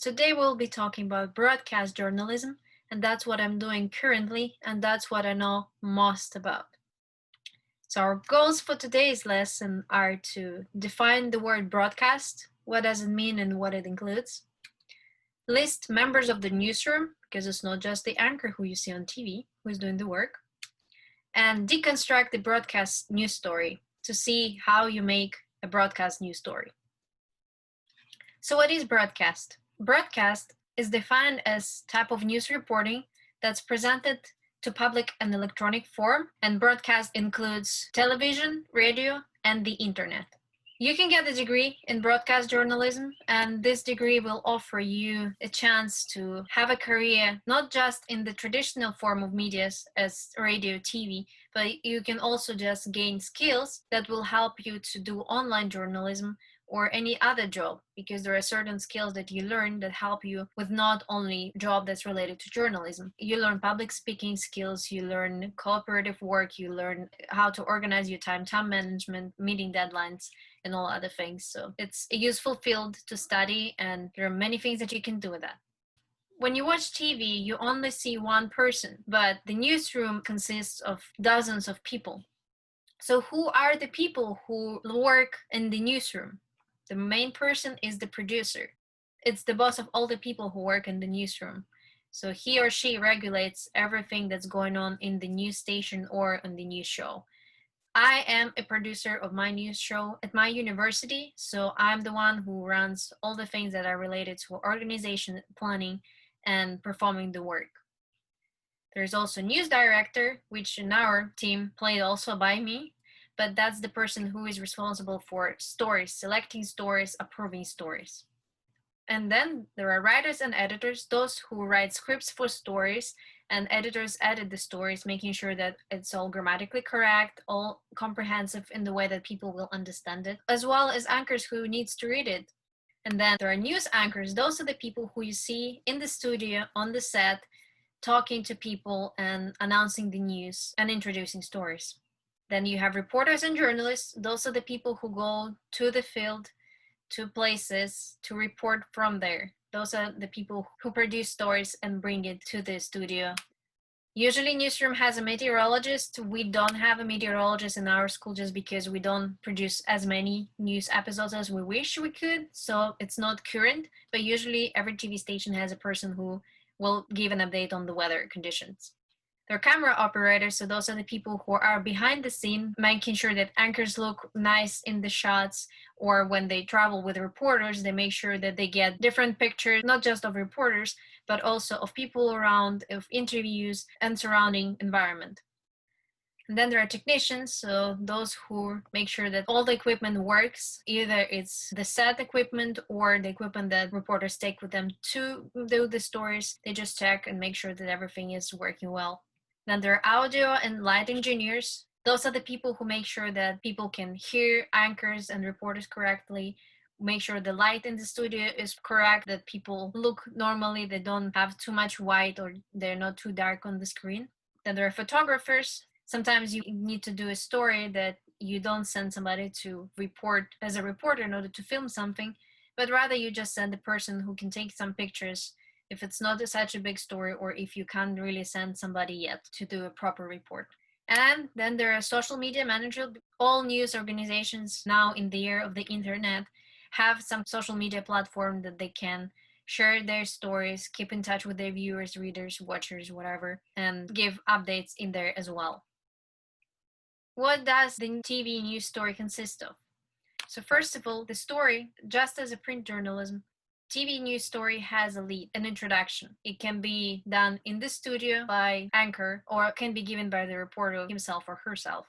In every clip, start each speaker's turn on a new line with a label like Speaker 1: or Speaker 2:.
Speaker 1: Today we'll be talking about broadcast journalism, and that's what I'm doing currently, and that's what I know most about. So, our goals for today's lesson are to define the word broadcast, what does it mean and what it includes, list members of the newsroom, because it's not just the anchor who you see on TV who's doing the work, and deconstruct the broadcast news story to see how you make a broadcast news story. So what is broadcast? Broadcast is defined as type of news reporting that's presented to public in electronic form, and broadcast includes television, radio, and the internet. You can get a degree in broadcast journalism, and this degree will offer you a chance to have a career not just in the traditional form of media as radio, TV, but you can also just gain skills that will help you to do online journalism or any other job, because there are certain skills that you learn that help you with not only job that's related to journalism. You learn public speaking skills, you learn cooperative work, you learn how to organize your time management, meeting deadlines, and all other things. So it's a useful field to study, and there are many things that you can do with that. When you watch TV, you only see one person, but the newsroom consists of dozens of people. So who are the people who work in the newsroom? The main person is the producer. It's the boss of all the people who work in the newsroom. So he or she regulates everything that's going on in the news station or on the news show. I am a producer of my news show at my university, so I'm the one who runs all the things that are related to organization, planning, and performing the work. There's also news director, which in our team played also by me, but that's the person who is responsible for stories, selecting stories, approving stories. And then there are writers and editors, those who write scripts for stories, and editors edit the stories, making sure that it's all grammatically correct, all comprehensive in the way that people will understand it, as well as anchors who needs to read it. And then there are news anchors. Those are the people who you see in the studio, on the set, talking to people and announcing the news and introducing stories. Then you have reporters and journalists. Those are the people who go to the field, to places, to report from there. Those are the people who produce stories and bring it to the studio. Usually newsroom has a meteorologist. We don't have a meteorologist in our school just because we don't produce as many news episodes as we wish we could. So it's not current, but usually every TV station has a person who will give an update on the weather conditions. There are camera operators, so those are the people who are behind the scene, making sure that anchors look nice in the shots, or when they travel with reporters, they make sure that they get different pictures, not just of reporters, but also of people around, of interviews, and surrounding environment. And then there are technicians, so those who make sure that all the equipment works, either it's the set equipment or the equipment that reporters take with them to do the stories. They just check and make sure that everything is working well. Then there are audio and light engineers. Those are the people who make sure that people can hear anchors and reporters correctly, make sure the light in the studio is correct, that people look normally, they don't have too much white or they're not too dark on the screen. Then there are photographers. Sometimes you need to do a story that you don't send somebody to report as a reporter in order to film something, but rather you just send the person who can take some pictures if it's not such a big story, or if you can't really send somebody yet to do a proper report. And then there are social media managers. All news organizations now in the era of the internet have some social media platform that they can share their stories, keep in touch with their viewers, readers, watchers, whatever, and give updates in there as well. What does the TV news story consist of? So first of all, the story, just as a print journalism, TV news story has a lead, an introduction. It can be done in the studio by anchor, or it can be given by the reporter himself or herself.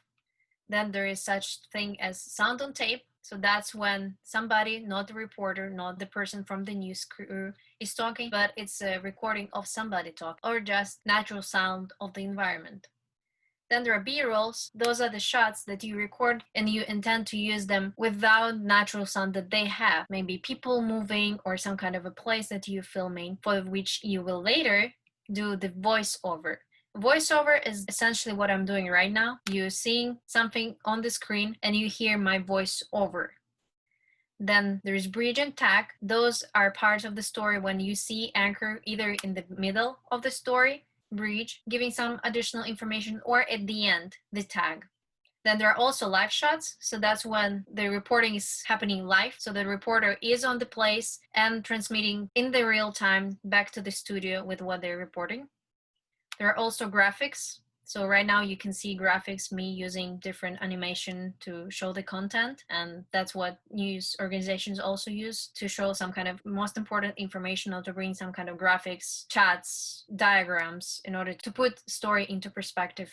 Speaker 1: Then there is such thing as sound on tape. So that's when somebody, not the reporter, not the person from the news crew, is talking, but it's a recording of somebody talking, or just natural sound of the environment. Then there are B-rolls. Those are the shots that you record and you intend to use them without natural sound that they have. Maybe people moving or some kind of a place that you're filming, for which you will later do the voiceover. Voiceover is essentially what I'm doing right now. You're seeing something on the screen and you hear my voice over. Then there's bridge and tag. Those are parts of the story when you see anchor either in the middle of the story, bridge, giving some additional information, or at the end, the tag. Then there are also live shots. So that's when the reporting is happening live. So the reporter is on the place and transmitting in the real time back to the studio with what they're reporting. There are also graphics. So right now you can see graphics, me using different animation to show the content. And that's what news organizations also use to show some kind of most important information or to bring some kind of graphics, chats, diagrams in order to put story into perspective.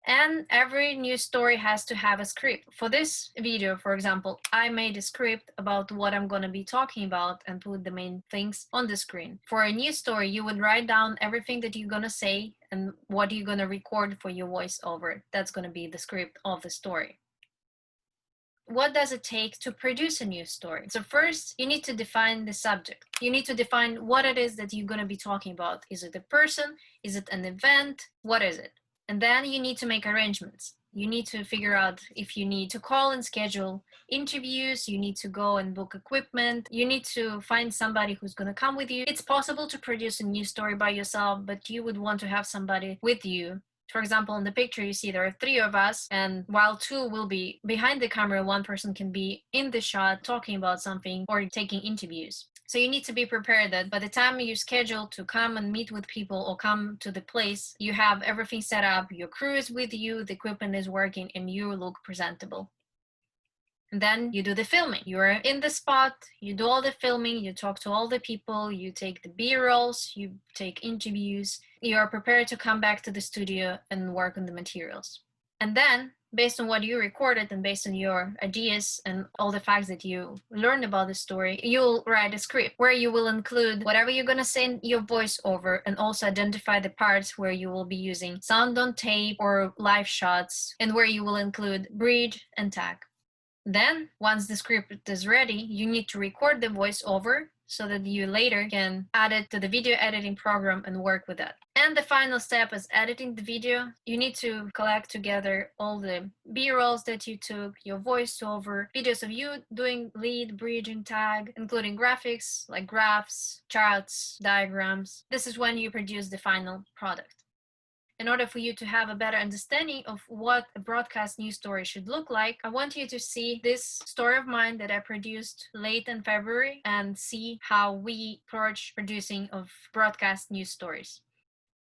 Speaker 1: And every news story has to have a script. For this video, for example, I made a script about what I'm going to be talking about and put the main things on the screen. For a news story, you would write down everything that you're going to say and what you're going to record for your voiceover. That's going to be the script of the story. What does it take to produce a news story? So first, you need to define the subject. You need to define what it is that you're going to be talking about. Is it a person? Is it an event? What is it? And then you need to make arrangements. You need to figure out if you need to call and schedule interviews, you need to go and book equipment, you need to find somebody who's going to come with you. It's possible to produce a news story by yourself, but you would want to have somebody with you. For example, in the picture you see there are 3 of us, and while 2 will be behind the camera, 1 person can be in the shot talking about something or taking interviews. So you need to be prepared that by the time you schedule to come and meet with people or come to the place, you have everything set up, your crew is with you, the equipment is working, and you look presentable. And then you do the filming. You're in the spot, you do all the filming, you talk to all the people, you take the B-rolls, you take interviews, you are prepared to come back to the studio and work on the materials. And then, based on what you recorded and based on your ideas and all the facts that you learned about the story, you'll write a script where you will include whatever you're going to say in your voiceover and also identify the parts where you will be using sound on tape or live shots and where you will include bridge and tag. Then, once the script is ready, you need to record the voiceover so that you later can add it to the video editing program and work with that. And the final step is editing the video. You need to collect together all the B-rolls that you took, your voiceover, videos of you doing lead, bridge, and tag, including graphics like graphs, charts, diagrams. This is when you produce the final product. In order for you to have a better understanding of what a broadcast news story should look like, I want you to see this story of mine that I produced late in February and see how we approach producing of broadcast news stories.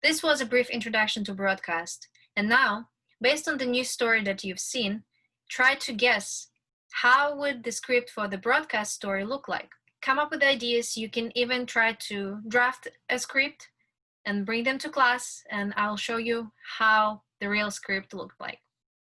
Speaker 1: This was a brief introduction to broadcast. And now, based on the news story that you've seen, try to guess how would the script for the broadcast story look like. Come up with ideas. You can even try to draft a script and bring them to class, and I'll show you how the real script looked like.